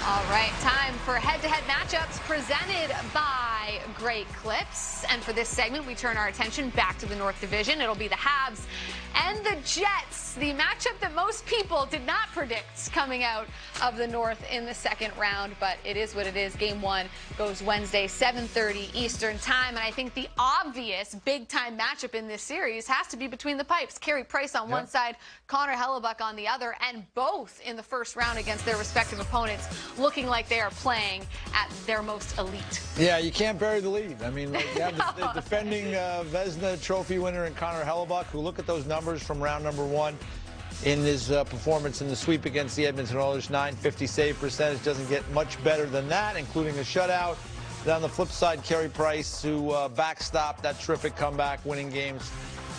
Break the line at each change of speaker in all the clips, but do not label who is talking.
All right, time for head-to-head matchups presented by Great Clips. And for this segment, we turn our attention back to the North Division. It'll be the Habs and the Jets, the matchup that most people did not predict coming out of the North in the second round. But it is what it is. Game 1 goes Wednesday, 7:30 Eastern Time. And I think the obvious big-time matchup in this series has to be between the Pipes. Carey Price on one side, Connor Hellebuyck on the other, and both in the first round against their respective opponents, looking like they are playing at their most elite.
Yeah, you can't bury the lead. I mean, you have the defending Vezina Trophy winner in Connor Hellebuyck, who look at those numbers from round number 1 in his performance in the sweep against the Edmonton Oilers. .950 save percentage, doesn't get much better than that, including a shutout. Then on the flip side, Carey Price, who backstopped that terrific comeback, winning games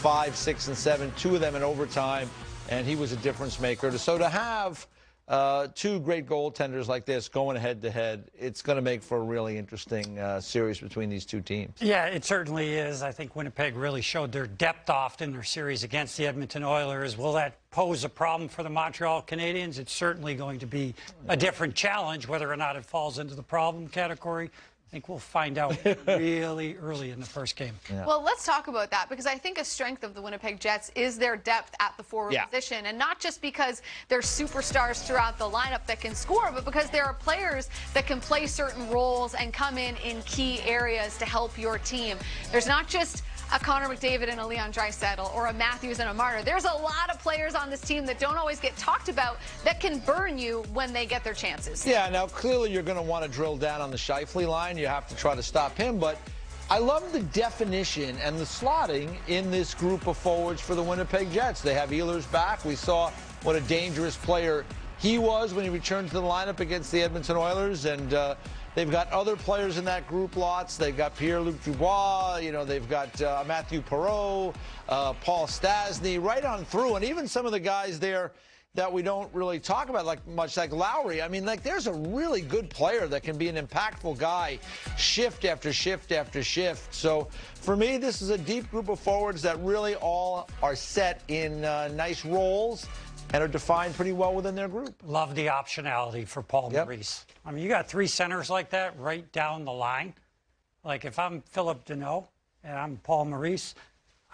5, 6, and 7, 2 of them in overtime, and he was a difference maker. So to have two great goaltenders like this going head-to-head, it's going to make for a really interesting series between these two teams.
Yeah, it certainly is. I think Winnipeg really showed their depth off in their series against the Edmonton Oilers. Will that pose a problem for the Montreal Canadiens? It's certainly going to be a different challenge. Whether or not it falls into the problem category, I think we'll find out really early in the first game.
Yeah. Well, let's talk about that, because I think a strength of the Winnipeg Jets is their depth at the forward position, and not just because they're superstars throughout the lineup that can score, but because there are players that can play certain roles and come in key areas to help your team. There's not just a Connor McDavid and a Leon Draisaitl or a Matthews and a Marner. There's a lot of players on this team that don't always get talked about that can burn you when they get their chances.
Yeah, now clearly you're going to want to drill down on the Scheifele line. You have to try to stop him, but I love the definition and the slotting in this group of forwards for the Winnipeg Jets. They have Ehlers back. We saw what a dangerous player he was when he returned to the lineup against the Edmonton Oilers, and they've got other players in that group lots. They've got Pierre-Luc Dubois, they've got Matthew Perreault, Paul Stastny, right on through, and even some of the guys there that we don't really talk about much, like Lowry. I mean, there's a really good player that can be an impactful guy shift after shift after shift. So for me, this is a deep group of forwards that really all are set in nice roles and are defined pretty well within their group.
Love the optionality for Paul Maurice. I mean, you got 3 centers like that right down the line. Like, if I'm Philip Deneau and I'm Paul Maurice,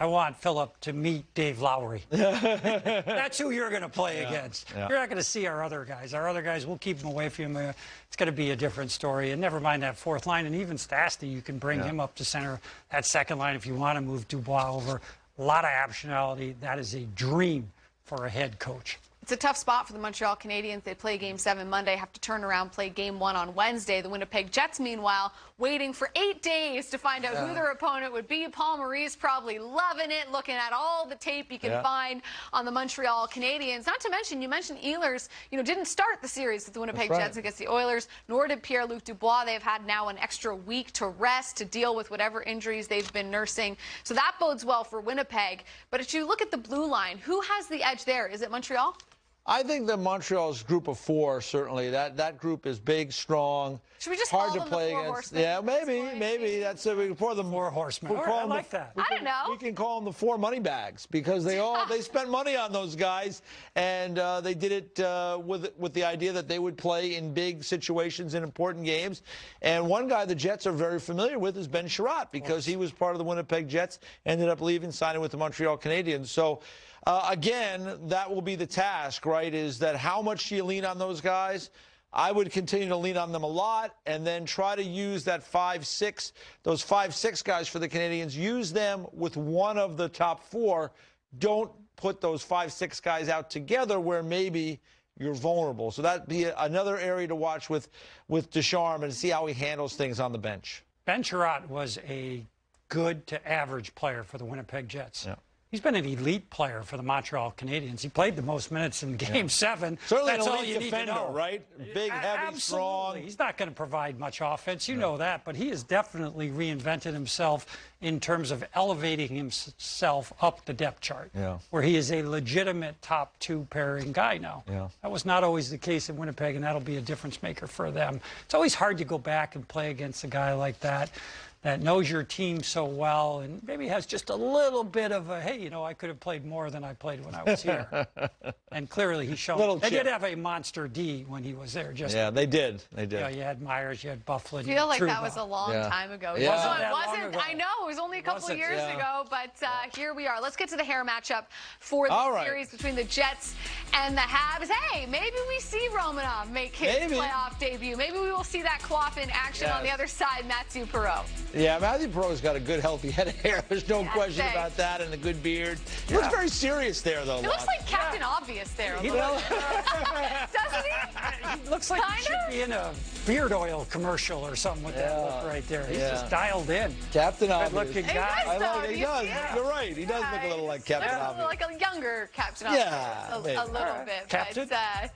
I want Philip to meet Dave Lowry. That's who you're going to play against. You're not going to see our other guys. Our other guys, we'll keep them away from him. It's going to be a different story. And never mind that fourth line. And even Stastny, you can bring him up to center. That second line, if you want to move Dubois over. A lot of optionality. That is a dream for a head coach.
It's a tough spot for the Montreal Canadiens. They play Game 7 Monday, have to turn around, play Game 1 on Wednesday. The Winnipeg Jets, meanwhile, waiting for 8 days to find out who their opponent would be. Paul Maurice probably loving it, looking at all the tape you can find on the Montreal Canadiens. Not to mention, you mentioned Ehlers, didn't start the series with the Winnipeg Jets against the Oilers, nor did Pierre-Luc Dubois. They've had now an extra week to rest, to deal with whatever injuries they've been nursing. So that bodes well for Winnipeg. But if you look at the blue line, who has the edge there? Is it Montreal?
I think that Montreal's group of 4, certainly. That group is big, strong,
should we just
hard
call
to
them
play
the 4
against.
horsemen?
Yeah, maybe that's we can call them
more horsemen.
I
like that.
I don't know.
We can call them the 4 money bags, because they spent money on those guys, and they did it with the idea that they would play in big situations in important games. And one guy the Jets are very familiar with is Ben Chiarot, because he was part of the Winnipeg Jets, ended up leaving, signing with the Montreal Canadiens. So again, that will be the task, right, is that how much do you lean on those guys? I would continue to lean on them a lot, and then try to use that 5-6, those 5-6 guys for the Canadiens. Use them with one of the top 4. Don't put those 5-6 guys out together where maybe you're vulnerable. So that'd be another area to watch with Ducharme, and see how he handles things on the bench.
Ben Chiarot was a good to average player for the Winnipeg Jets. Yeah. He's been an elite player for the Montreal Canadiens. He played the most minutes in Game 7.
Certainly
that's
an
all
elite
you
defender,
need to know.
Right? Big, heavy,
Absolutely.
strong.
He's not going to provide much offense. You know that. But he has definitely reinvented himself in terms of elevating himself up the depth chart, where he is a legitimate top 2 pairing guy now. That was not always the case in Winnipeg, and that'll be a difference maker for them. It's always hard to go back and play against a guy like that. that knows your team so well and maybe has just a little bit of a, hey, I could have played more than I played when I was here. And clearly he's shown. They did have a monster D when he was there.
They did.
You had Myers, you had Bufflin.
I feel like that was a long time ago.
Yeah.
It wasn't. I know it was only a couple of years ago, but here we are. Let's get to the hair matchup for the series between the Jets and the Habs. Hey, maybe we see Romanov make his playoff debut. Maybe we will see that Cloth in action on the other side, Mathieu Perreault.
Yeah, Mathieu Perreault's got a good, healthy head of hair. There's no question about that, and a good beard. He looks very serious there, though.
He looks like Captain Obvious there. Doesn't he?
He looks like he should be in a beard oil commercial or something with that look right there. He's just dialed in.
Captain Obvious.
Good-looking guy.
He does. You're right. He does look a little like Captain Obvious.
Like a younger Captain Obvious. A little bit.
Captain?
But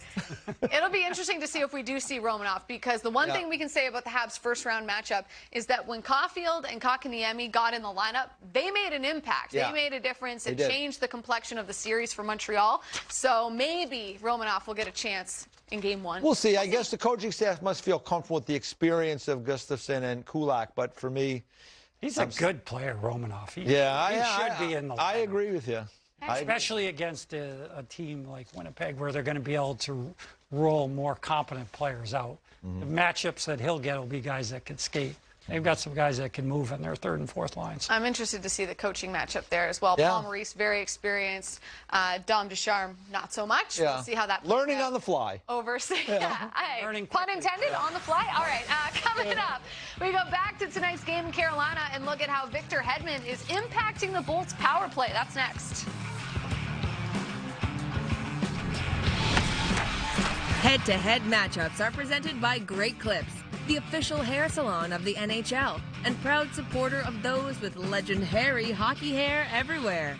it'll be interesting to see if we do see Romanov, because the one thing we can say about the Habs' first-round matchup is that when Caulfield and Kotkaniemi got in the lineup, they made an impact. They made a difference. It changed the complexion of the series for Montreal. So maybe Romanov will get a chance in Game 1.
We'll see. I guess the coaching staff must feel comfortable with the experience of Gustafsson and Kulak, but for me...
He's a good player, Romanov. He should be in the lineup.
I agree with you.
Especially against a team like Winnipeg, where they're going to be able to roll more competent players out. The matchups that he'll get will be guys that can skate. They've got some guys that can move in their third and fourth lines.
I'm interested to see the coaching matchup there as well. Paul Maurice, very experienced. Dom Ducharme, not so much. We'll see how that plays
Learning on the fly.
Learning
pun intended, on the fly. All right, coming up, we go back to tonight's game in Carolina and look at how Victor Hedman is impacting the Bolts' power play. That's next.
Head-to-head matchups are presented by Great Clips, the official hair salon of the NHL, and proud supporter of those with legendary hockey hair everywhere.